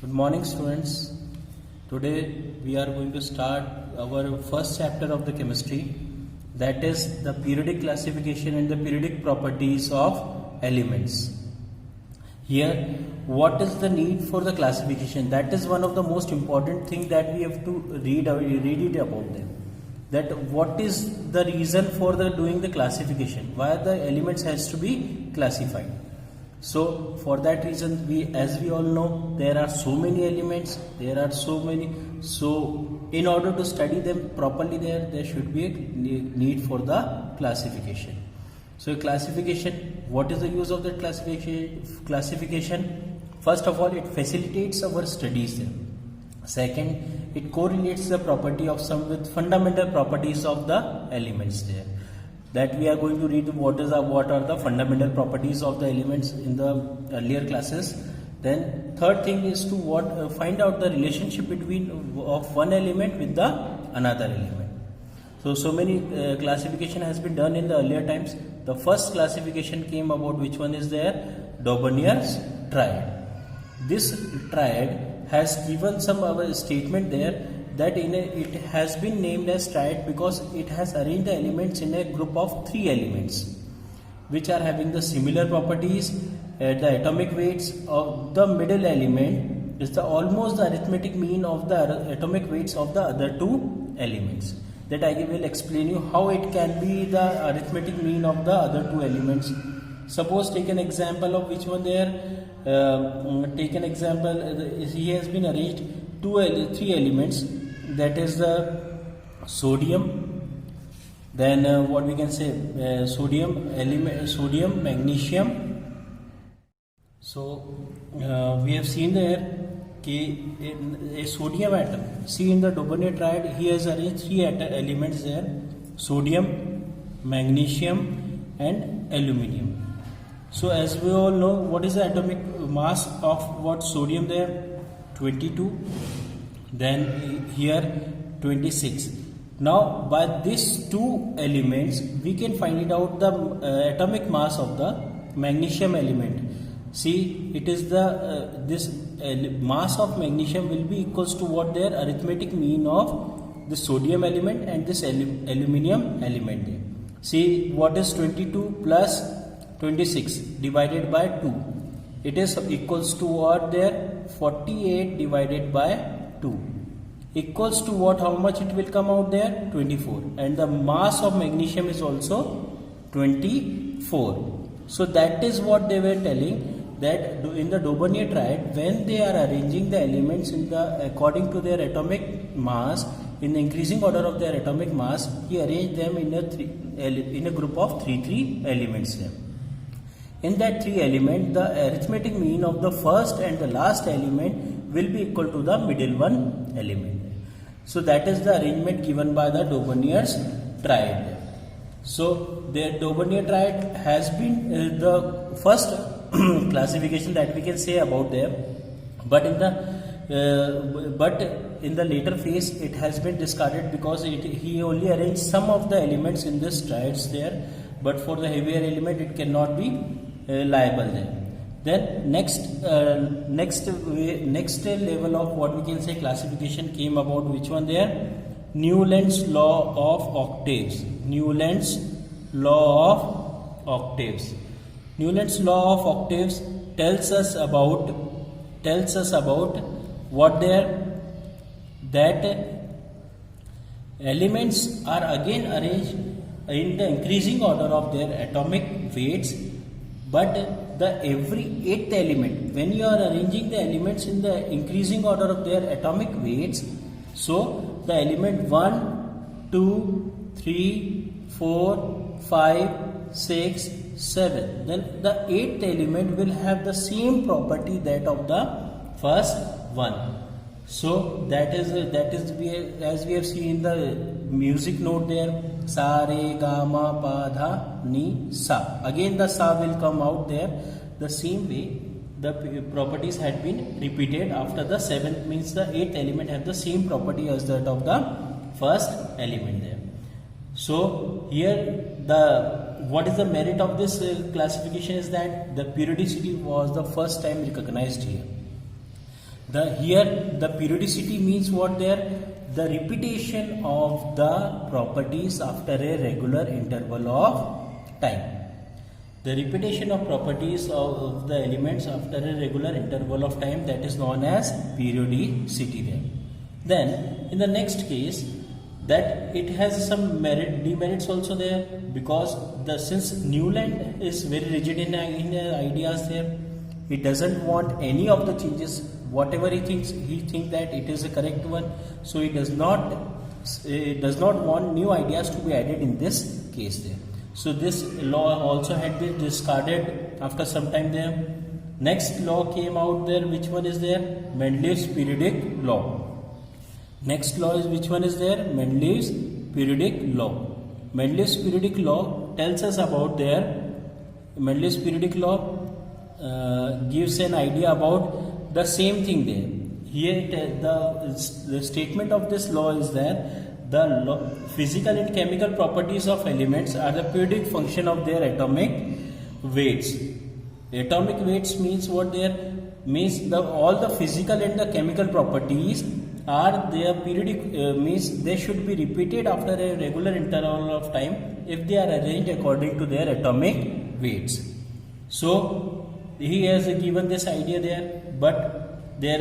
Good morning, students. Today we are going to start our first chapter of the chemistry, that is the periodic classification and the periodic properties of elements. Here, what is the need for the classification? That is one of the most important thing that we have to read it about them. That what is the reason for the doing the classification? Why the elements has to be classified? So for that reason, as we all know, there are so many elements, so in order to study them properly, there should be a need for the classification. So classification, what is the use of the classification? First of all, it facilitates our studies there. Second, it correlates the property of some with fundamental properties of the elements there. That we are going to read what are the fundamental properties of the elements in the earlier classes. Then third thing is to find out the relationship between of one element with the another element. So many classification has been done in the earlier times. The first classification came about, which one is there? Daubernier's triad. This triad has given some statement there that it has been named as triad because it has arranged the elements in a group of 3 elements which are having the similar properties. The atomic weights of the middle element is almost the arithmetic mean of the atomic weights of the other 2 elements. That I will explain you how it can be the arithmetic mean of the other 2 elements. Suppose take an example of which one there. Take an example. He has been arranged 3 elements. That is the sodium. Then what we can say? Sodium, magnesium. So we have seen there a sodium atom. See, in the Daubernier's triad, he has arranged 3 elements there: sodium, magnesium, and aluminium. So as we all know, what is the atomic mass of what sodium there? 22. Then here 26. Now by these 2 elements we can find it out the atomic mass of the magnesium element. See, it is the this mass of magnesium will be equals to what their arithmetic mean of the sodium element and this aluminium element there. See, what is 22 plus 26 divided by 2? It is equals to what there? 48 divided by 2 equals to what? How much it will come out there? 24. And the mass of magnesium is also 24. So that is what they were telling, that in the Daubernier's triad, when they are arranging the elements according to their atomic mass, in the increasing order of their atomic mass, he arranged them in a group of 3 elements there. In that 3 element, the arithmetic mean of the first and the last element will be equal to the middle one element. So that is the arrangement given by the Daubernier's triad. So the Daubernier's triad has been the first classification that we can say about them, but in the later phase it has been discarded because he only arranged some of the elements in this triads there, but for the heavier element it cannot be liable there. Then next level of what we can say classification came about, which one there? Newland's law of octaves. Newland's law of octaves. Newland's law of octaves tells us about what there? That elements are again arranged in the increasing order of their atomic weights, but every 8th element, when you are arranging the elements in the increasing order of their atomic weights, so the element 1, 2, 3, 4, 5, 6, 7, then the 8th element will have the same property that of the first one. So that is as we have seen in the music note there, sa re ga ma pa dha ni sa. Again the sa will come out there. The same way the properties had been repeated after the 7th, means the 8th element have the same property as that of the first element there. So here what is the merit of this classification is that the periodicity was the first time recognized here. Here the periodicity means what there? The repetition of the properties after a regular interval of time. The repetition of properties of the elements after a regular interval of time, that is known as periodicity there. Then in the next case, that it has some demerits also there, because since Newland is very rigid in ideas there, he doesn't want any of the changes. Whatever he thinks that it is a correct one, so he does not want new ideas to be added in this case there. So this law also had been discarded after some time there. Next law came out there. Which one is there? Mendeleev's periodic law. Next law is, which one is there? Mendeleev's periodic law. Mendeleev's periodic law tells us about Mendeleev's periodic law gives an idea about the same thing there. Here the statement of this law is that the physical and chemical properties of elements are the periodic function of their atomic weights. Atomic weights means what there? Means all the physical and the chemical properties are their periodic, means they should be repeated after a regular interval of time if they are arranged according to their atomic weights. So he has given this idea there, but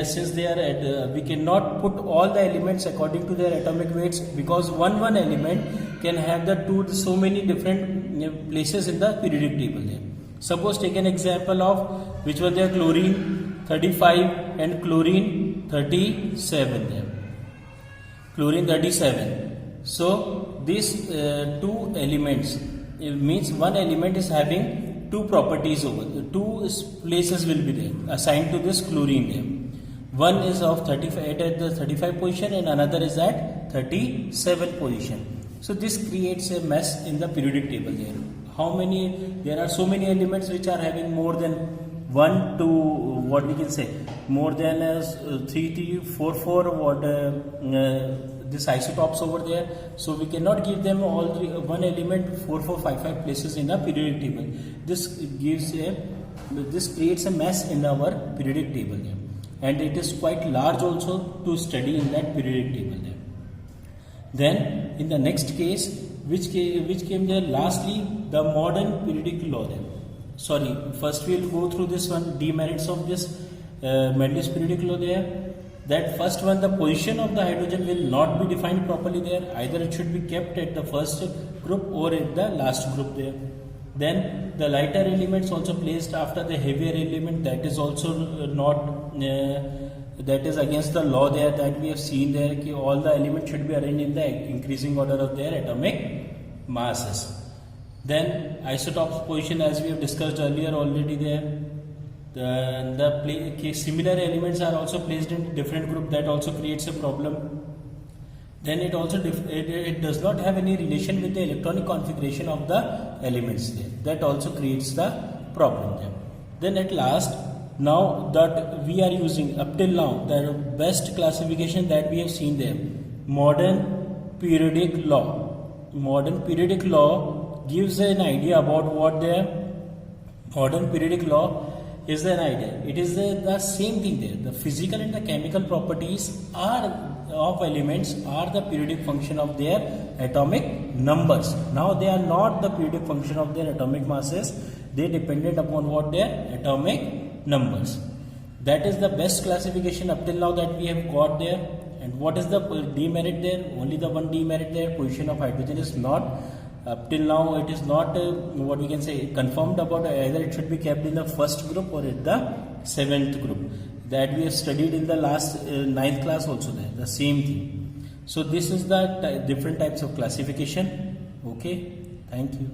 since they are we cannot put all the elements according to their atomic weights, because one element can have so many different places in the periodic table there. Suppose take an example of which was there, chlorine 35 and chlorine 37 there. Chlorine 37. So these two elements, it means one element is having two properties over, two places will be there assigned to this chlorine there. One is of 35 at the 35 position and another is at 37 position. So this creates a mess in the periodic table there. There are so many elements which are having more than 1 to what we can say, more than 3, 4, 4 this isotopes over there. So we cannot give them all one element 4, 4, 5, 5 places in the periodic table. This creates a mess in our periodic table there. And it is quite large also to study in that periodic table there. Then in the next case, which came there lastly, the modern periodic law there. Sorry, first we will go through this one, demerits of this Mendeleev's periodic law there. That first one, the position of the hydrogen will not be defined properly there. Either it should be kept at the first group or at the last group there. Then the lighter elements also placed after the heavier element, that is also not, that is against the law there that we have seen there, कि all the elements should be arranged in the increasing order of their atomic masses. Then isotopes position, as we have discussed earlier already there. Similar elements are also placed in different group, that also creates a problem. Then it also it does not have any relation with the electronic configuration of the elements there. That also creates the problem there. Then at last, now that we are using up till now, the best classification that we have seen there, modern periodic law. Modern periodic law gives an idea about what the modern periodic law is an idea. It is the same thing there. The physical and the chemical properties of elements are the periodic function of their atomic numbers. Now they are not the periodic function of their atomic masses. They dependent upon what their atomic numbers. That is the best classification up till now that we have got there. And what is the demerit there? Only the one demerit there. Position of hydrogen is not. Up till now it is not what we can say confirmed about either it should be kept in the first group or in the 7th group. That we have studied in the last 9th class also there, the same thing. So this is the different types of classification. Okay, thank you.